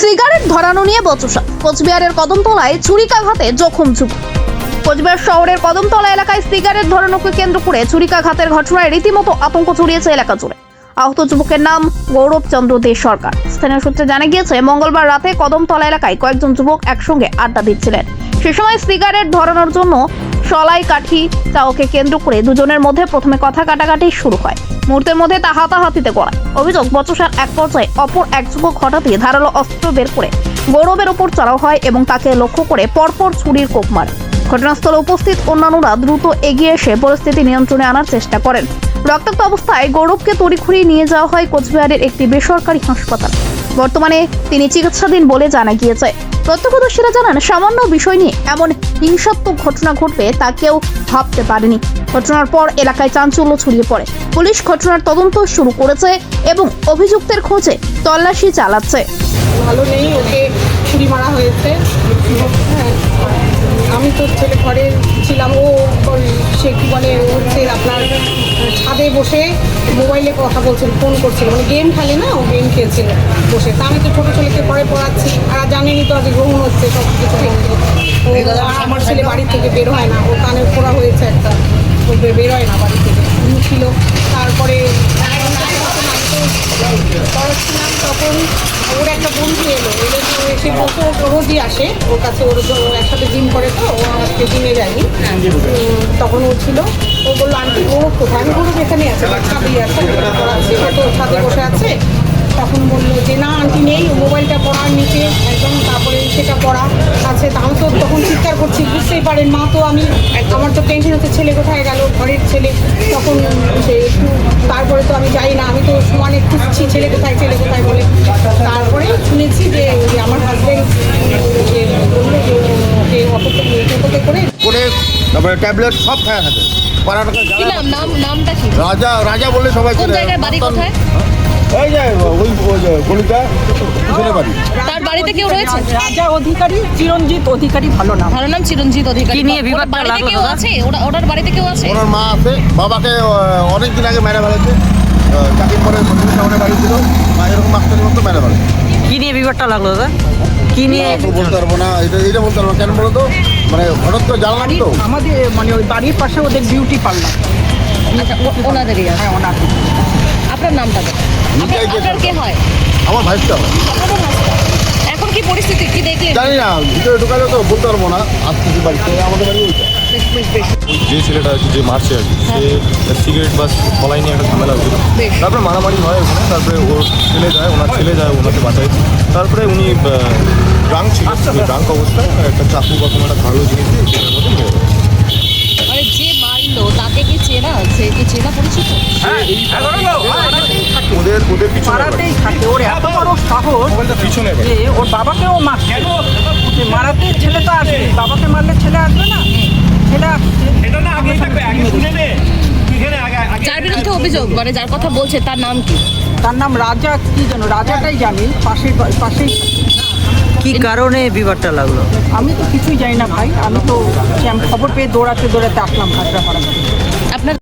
Cigarette ধরানো নিয়ে বচসা। কোচবিহারের কদমতলায় ছুরিকাঘাতে জখম যুবক। কোচবিহার শহরের কদমতলা এলাকায় সিগারেট ধরানোকে কেন্দ্র করে ছুরিকাঘাতের ঘটনায় রীতিমতো আতঙ্ক ছড়িয়েছে এলাকা জুড়ে। আহত যুবকের নাম গৌরব চন্দ্র দে সরকার। স্থানীয় সূত্রে জানা গিয়েছে, মঙ্গলবার রাতে কদমতলা এলাকায় কয়েকজন যুবক একসঙ্গে আড্ডা দিচ্ছিলেন। সে সময় সিগারেট ধরানোর জন্য সলাই কাঠি চাওকে কেন্দ্র করে দুজনের মধ্যে প্রথমে কথা কাটাকাটি শুরু হয়। মুহূর্তের মধ্যে তা হাতাহাতিতে গড়ায়। অভিযোগ, বচসার এক পর্যায়ে অপর এক যুবক হঠাৎই ধারালো অস্ত্র বের করে গৌরবের ওপর চড়াও হয় এবং তাকে লক্ষ্য করে পরপর ছুরির কোপ মারে। ঘটনাস্থলে উপস্থিত অন্যান্যরা দ্রুত এগিয়ে এসে পরিস্থিতি নিয়ন্ত্রণে আনার চেষ্টা করেন। রক্তাক্ত অবস্থায় গৌরবকে তড়িঘড়ি নিয়ে যাওয়া হয় কোচবিহারের একটি বেসরকারি হাসপাতাল। বর্তমানে তিনি চিকিৎসাধীন বলে জানা গিয়েছে। প্রত্যক্ষদর্শীরা জানান, সামান্য বিষয় নিয়ে এমন হিংসাত্মক ঘটনা ঘটবে তা কেউ ভাবতে পারেনি। ঘটনার পর এলাকায় চাঞ্চল্য ছড়িয়ে পড়ে। পুলিশ ঘটনার তদন্ত শুরু করেছে এবং অভিযুক্তের খোঁজে তল্লাশি চালাচ্ছে। ভালো নেই, ওকে ছুরি মারা হয়েছে। হ্যাঁ, আমি তো ছেলে ঘরে ছিলাম। সে কি বলে, ও হচ্ছে আপনার ছাদে বসে মোবাইলে কথা বলছিল, ফোন করছিল, মানে গেম খেলে না, ও গেম খেলছিল বসে। তা আমি তো ছোটো ছেলেকে পরে পড়াচ্ছি, আর জানেনি তো আজ গ্রহণ হচ্ছে সব কিছু। আমার ছেলে বাড়ি থেকে বের হয় না, ওর কানে ফোড়া হয়েছে একটা, ও বের হয় না বাড়ি থেকে ছিল। তারপরে পড়াচ্ছিলাম, তখন ওর একটা বন্ধু এলো, সে বলতো রোজই আসে ওর কাছে, ওর একসাথে জিম করে, তো ও আজকে জিমে যায়নি। তখন ও ছিল, ও বললো আন্টি গৌরব কোথায়? আমি গৌরব এখানে আছে, ছাদেই আছে, পড়াচ্ছি, ও তো ছাদে বসে আছে। তখন বললো যে না আন্টি নেই, মোবাইলটা পড়ার নিচে একদম, তারপরে সেটা পড়া আছে। তা আমি তো তখন চিৎকার করছি, বুঝতেই পারেন মা, তো আমি আমার তো টেনশন হচ্ছে ছেলে কোথায় গেল, ঘরের ছেলে। তখন সে একটু, তারপরে তো আমি যাই না, আমি তো সমানে খুঁজছি ছেলে কোথায় বলে। তারপরে শুনেছি যে আমার হাজব্যান্ড বললো যে ওকে অটোতে করে তারপরে ট্যাবলেট সব খায় থাকে। কি নামটা কি? রাজা বললে সবাই কোন জায়গায় বাড়ি, কোথায়? ওই যে ওই গলিটা পিছনে বাড়ি। তার বাড়িতে কেউ রয়েছে? রাজা অধিকারী, চিরঞ্জিত অধিকারী, ভালো নাম চিরঞ্জিত অধিকারী। কি নিয়ে বিবাদটা লাগলো কেউ আছে? ওনার বাড়িতে কেউ আছে? ওনার মা আছে, বাবাকে অনেকদিন আগে মেরে ফেলেছে। চাকরি পরে সামনে বাড়ি ছিল, মা এরকম মাস্টারের মতো মেরে ফেলেছে। কি নিয়ে বিবাদটা লাগলো দাদা? কি নিয়ে বলতে পারবো না, এটা বলতে পারবো না। কেন বলো তো, মানে হঠাৎ করে জানলাম তো আমাদের, মানে ওই বাড়ির পাশে ওদের বিউটি পার্লার। আচ্ছা, ওনাদেরই আছে। হ্যাঁ, ওনাদের। আপনার নামটা আপনার কে হয়? আমার ভাইসটা হয়। আপনারও ভাস্তা। এখন কি পরিস্থিতি, কি দেখলেন? জানি না, ভিতরে ঢুকালে তো বলতে পারবো না। আসতেছি বাড়িতে, আমাদের বাড়ি ওইটা। যে ছেলেটা আর কি, যে মারছে আর কি, সে সিগারেট বা কলাই নিয়ে একটা ঝামেলা হয়েছিল। তারপরে মারামারি হয় ওখানে, তারপরে ওর ওনার ছেলে যায় ওনাকে বাঁচায়। তারপরে উনি ড্রাঙ্ক ছিল, ড্রাঙ্ক অবস্থায় একটা চাকু বা কোনো একটা ধারালো জিনিস দিয়ে ছেলের মধ্যে মেরে দেয়। মানে যে মারলো তাকে কি চেনা? সে কি চেনা পরিচিত? ওদের পিছনে মারাতেই থাকে, ওর এত বড় সাহস পিছনে যে ওর বাবাকেও মারছে। মারাতে ছেলে তো আসবে, বাবাকে মারলে ছেলে আসবে না, ছেলে আসছে। যার বিরুদ্ধে অভিযোগ, মানে যার কথা বলছে, তার নাম কি? তার নাম রাজা, কি যেন, রাজাটাই জানি, পাশেই। কি কারণে বিবাদটা লাগলো? আমি তো কিছুই জানি না ভাই, আমি তো খবর পেয়ে দৌড়াতে আসলাম খাগড়াপাড়া। আপনার